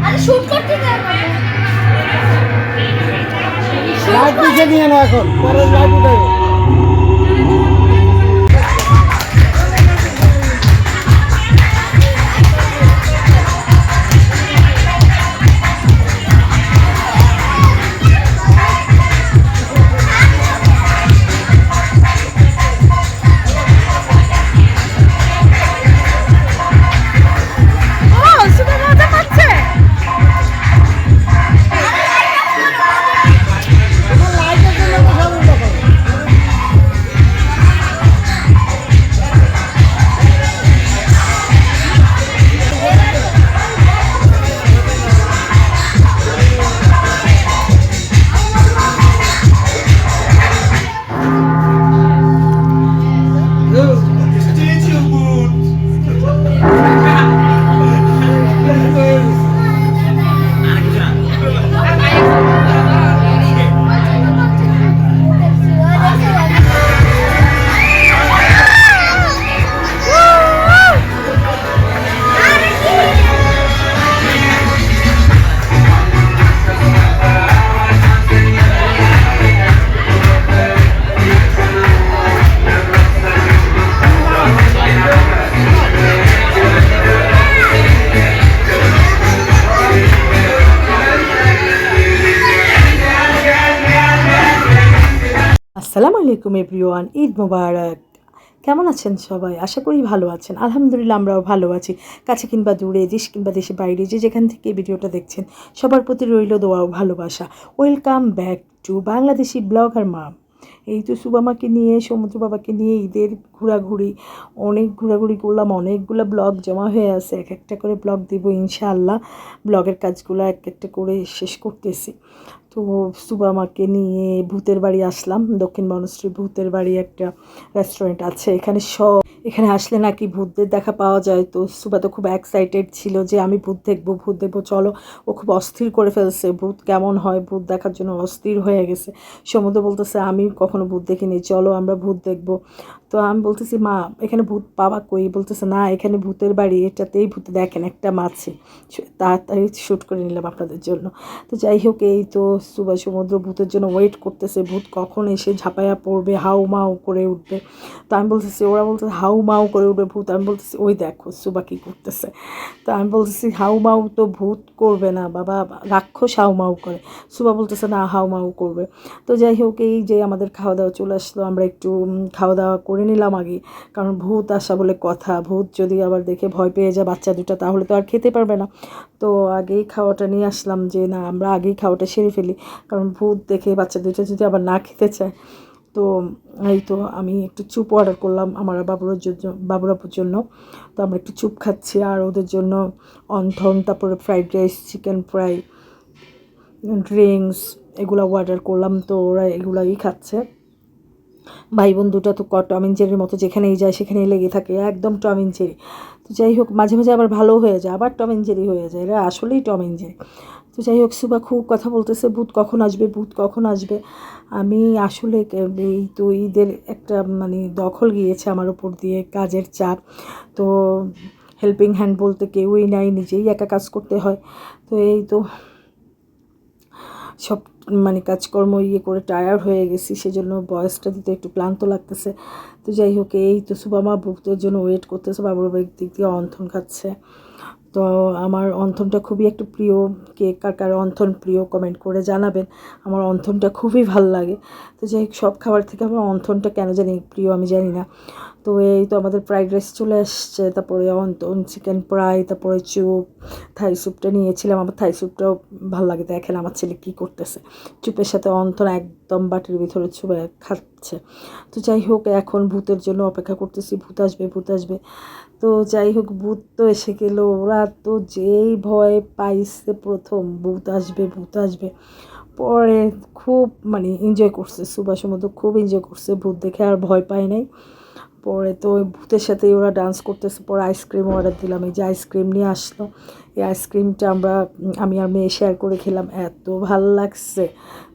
আরে শুট করতে দে আমাকে। লাইট নিচে নিয়ে না এখন পরের লাইট উঠে ও সুপার মজা পাচ্ছে। লাইটের জন্য সব উল্টো করে আসসালামু আলাইকুম এভরিওয়ান, ঈদ মোবারক। কেমন আছেন সবাই? আশা করি ভালো আছেন। আলহামদুলিল্লাহ আমরাও ভালো আছি। কাছে কিংবা দূরে, দেশ কিংবা দেশের বাইরে, যে যেখান থেকে ভিডিওটা দেখছেন সবার প্রতি রইল দোয়া ও ভালোবাসা। Welcome back to Bangladeshi blogger মা। এই তো সুবামাকে নিয়ে, সমুদ্র বাবাকে নিয়ে ঈদের ঘোরাঘুরি, অনেক ঘোরাঘুরি করলাম। অনেকগুলো ব্লগ জমা হয়ে আছে, এক একটা করে ব্লগ দিব ইনশাআল্লাহ। ব্লগের কাজগুলো এক একটা করে শেষ করতেছি। তো সুবামাকে নিয়ে ভূতের বাড়ি আসলাম। দক্ষিণ বনশ্রী ভূতের বাড়ি একটা রেস্টুরেন্ট আছে, এখানে আসলে নাকি ভূতদের দেখা পাওয়া যায়। তো সুবা তো খুব এক্সাইটেড ছিল যে আমি ভূত দেখবো চলো। ও খুব অস্থির করে ফেলছে, ভূত কেমন হয় ভূত দেখার জন্য অস্থির হয়ে গেছে। সমুদ্র বলতেছে আমি কখনো ভূত দেখিনি, চলো আমরা ভূত দেখবো। তো আমি বলতেছি মা এখানে ভূত পাওয়া কই? বলতেছে না এখানে ভূতের বাড়ি, এটাতেই ভূত দেখেন একটা মাছে। তাড়াতাড়ি শ্যুট করে নিলাম আপনাদের জন্য। তো যাই হোক, এই তো সুবা সমুদ্র ভূতের জন্য ওয়েট করতেছে, ভূত কখন এসে ঝাঁপাইয়া পড়বে, হাউ মাউ করে উঠবে। তো আমি বলতেছি, ওরা বলতেছে হাউ মাউ করে উঠবে ভূত। আমি বলতেছি ওই দেখো সুবা কী করতেছে। তো আমি বলতেছি হাউ মাউ তো ভূত করবে না বাবা, রাক্ষস হাউ মাউ করে। সুবা বলতেছে না হাউ মাউ করবে। তো যাই হোক, এই যে আমাদের খাওয়া দাওয়া চলে আসলো, আমরা একটু খাওয়া দাওয়া করে নিলাম আগে, কারণ ভূত আসা বলে কথা। ভূত যদি আবার দেখে ভয় পেয়ে যায় বাচ্চা দুটা, তাহলে তো আর খেতে পারবে না। তো আগেই খাওয়াটা নিয়ে আসলাম যে না আমরা আগেই খাওয়াটা সেরে ফেলি, কারণ ভূত দেখে বাচ্চা দুটো যদি আবার না খেতে চায়। তো এই তো আমি একটু চুপ অর্ডার করলাম আমার বাবুরাপুর জন্য। তো আমরা একটু চুপ খাচ্ছি, আর ওদের জন্য অন্থন, তারপরে fried rice, chicken fry, drinks এগুলো অর্ডার করলাম। তো ওরা এগুলাই খাচ্ছে। ভাই বোন দুটা তো টম এন্ড জেরির মতো, যেখানেই যায় সেখানেই লেগে থাকে, একদম টম এন্ড জেরি। তো যাই হোক, মাঝে মাঝে আবার ভালো হয়ে যায়, আবার টম এন্ড জেরি হয়ে যায়, এরা আসলেই টম এন্ড জেরি। তো যাই হোক, সুবা খুব কথা বলতেছে ভূত কখন আসবে, ভূত কখন আসবে। আমি আসলে এই তো ঈদের একটা মানে দখল গিয়েছে আমার ওপর দিয়ে, কাজের চাপ। তো হেল্পিং হ্যান্ড বলতে কেউই নাই, নিজেই একা কাজ করতে হয়। তো এই তো সব মানে কাজকর্ম করে টায়ার্ড হয়ে গেছি, সেজন্য বয়সটা দিতে একটু ক্লান্ত লাগতেছে। তো যাই হোক, এই তো সুবামা ভূতের জন্য ওয়েট করতেছে, বাবুর দিক দিয়ে অন্থন খাচ্ছে। তো আমার অন্থনটা খুবই একটু প্রিয়। কে কার কার অন্থন প্রিয় কমেন্ট করে জানাবেন। আমার অন্থনটা খুবই ভাল লাগে। তো যাই হোক, সব খাবার থেকে আমার অন্থনটা কেন জানি প্রিয়, আমি জানি না। তো এই তো আমাদের ফ্রাইড রাইস চলে আসছে, তারপরে অন্তন চিকেন ফ্রাই, তারপরে চুপ, থাই স্যুপটা নিয়েছিলাম। আমার থাই স্যুপটাও ভালো লাগে। দেখেন আমার ছেলে কী করতেছে, চুপের সাথে অন্তন একদম বাটির ভিতরে চুপে খাচ্ছে। তো যাই হোক, এখন ভূতের জন্য অপেক্ষা করতেছি, ভূত আসবে। তো যাই হোক, ভূত তো এসে গেল। ওরা তো যেই ভয় পাইছে প্রথম, ভূত আসবে। পরে খুব মানে এনজয় করছে, সুবা সমুদ্র খুব এনজয় করছে, ভূত দেখে আর ভয় পায় নাই। পরে তো ওই ভূতের সাথেই ওরা ডান্স করতেছে। পরে আইসক্রিম অর্ডার দিলাম, এই যে আইসক্রিম নিয়ে আসলো। এই আইসক্রিমটা আমি আর মেয়ে শেয়ার করে খেলাম, এত ভালো লাগছে।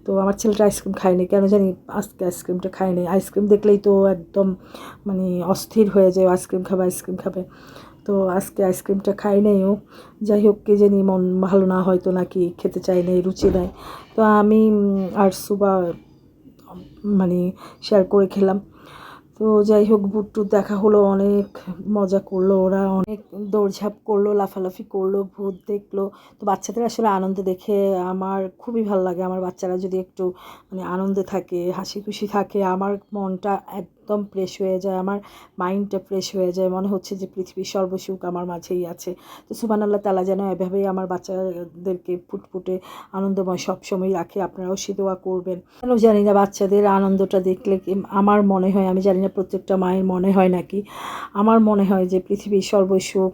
তো আমার ছেলেটা আইসক্রিম খায়নি, কেন জানি আজকে আইসক্রিমটা খায়নি। আইসক্রিম দেখলেই তো একদম মানে অস্থির হয়ে যায়, আইসক্রিম খাবে। তো তো আজকে আইসক্রিমটা খাই নাই ও, যাই হোক কে জানি মন ভালো না হয়তো নাকি খেতে চাই নাই, রুচি নাই। তো আমি আর সুবা মানে শেয়ার করে খেলাম। তো যাই হোক বুট টুট দেখা হলো, অনেক মজা করলো ওরা, অনেক দৌড়ঝাঁপ করলো, লাফালাফি করলো, ভূত দেখলো। তো বাচ্চাদের আসলে আনন্দ দেখে আমার খুবই ভালো লাগে। আমার বাচ্চারা যদি একটু মানে আনন্দে থাকে, হাসি খুশি থাকে, আমার মনটা একদম ফ্রেশ হয়ে যায়, আমার মাইন্ডটা ফ্রেশ হয়ে যায়, মনে হচ্ছে যে পৃথিবীর সর্বসুখ আমার মাঝেই আছে। তো সুবহানাল্লাহ তাআলা যেন এভাবেই আমার বাচ্চাদেরকে ফুটফুটে আনন্দময় সবসময় রাখে। আপনারাও সে দোয়া করবেন। কেন জানি না বাচ্চাদের আনন্দটা দেখলে আমার মনে হয়, আমি জানি না প্রত্যেকটা মায়ের মনে হয় নাকি, আমার মনে হয় যে পৃথিবীর সর্বসুখ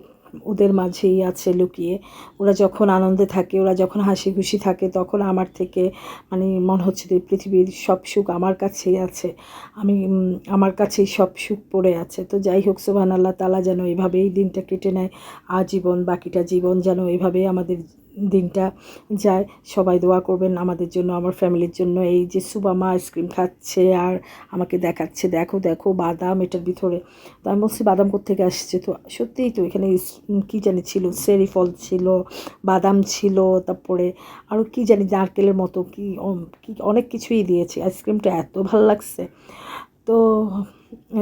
ওদের মাঝেই আছে লুকিয়ে। ওরা যখন আনন্দে থাকে, ওরা যখন হাসি খুশি থাকে, তখন আমার থেকে মানে মনে হচ্ছে যে পৃথিবীর সব সুখ আমার কাছেই আছে, আমার কাছেই সব সুখ পড়ে আছে। তো যাই হোক সুবহানাল্লাহ তাআলা যেন এভাবেই দিনটা কেটে নেয়, আজীবন বাকিটা জীবন যেন এভাবেই আমাদের দিনটা যায়। সবাই দোয়া করবেন আমাদের জন্য, আমার ফ্যামিলির জন্য। এই যে সুবামা আইসক্রিম খাচ্ছে আর আমাকে দেখাচ্ছে, দেখো দেখো বাদাম এটার ভিতরে। তো আমি বলছি বাদাম কোত্থেকে আসছে, তো সত্যিই তো এখানে কী জানি ছিল, চেরি ফল ছিল, বাদাম ছিল, তারপরে আরও কী জানি নারকেলের মতো কি অনেক কিছুই দিয়েছে। আইসক্রিমটা এত ভালো লাগছে। তো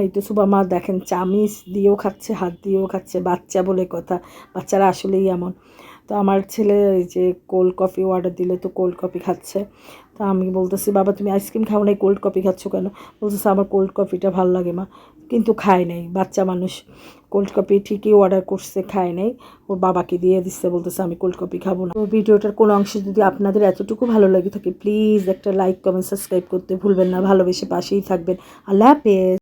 এই তো সুবামা দেখেন চামিচ দিয়েও খাচ্ছে, হাত দিয়েও খাচ্ছে, বাচ্চা বলে কথা, বাচ্চারা আসলেই এমন। তো আমার ছেলে এই যে কোল্ড কফি অর্ডার দিল, তো কোল্ড কফি খাচ্ছে। তো আমি বলতেছি বাবা তুমি আইসক্রিম খাও নাই, কোল্ড কফি খাচ্ছ কেন? বলতেছে আমার কোল্ড কফিটা ভালো লাগে মা, কিন্তু খায় নাই। বাচ্চা মানুষ কোল্ড কফি ঠিকই অর্ডার করছে, খায় নাই, ওর বাবাকে দিয়ে দিচ্ছে, বলতেছে আমি কোল্ড কফি খাবো না। তো ভিডিওটার কোনো অংশ যদি আপনাদের এতটুকু ভালো লাগে থাকে, প্লিজ একটা লাইক কমেন্ট সাবস্ক্রাইব করতে ভুলবেন না, ভালোবেসে পাশেই থাকবেন। আল্লাহ হাফেজ।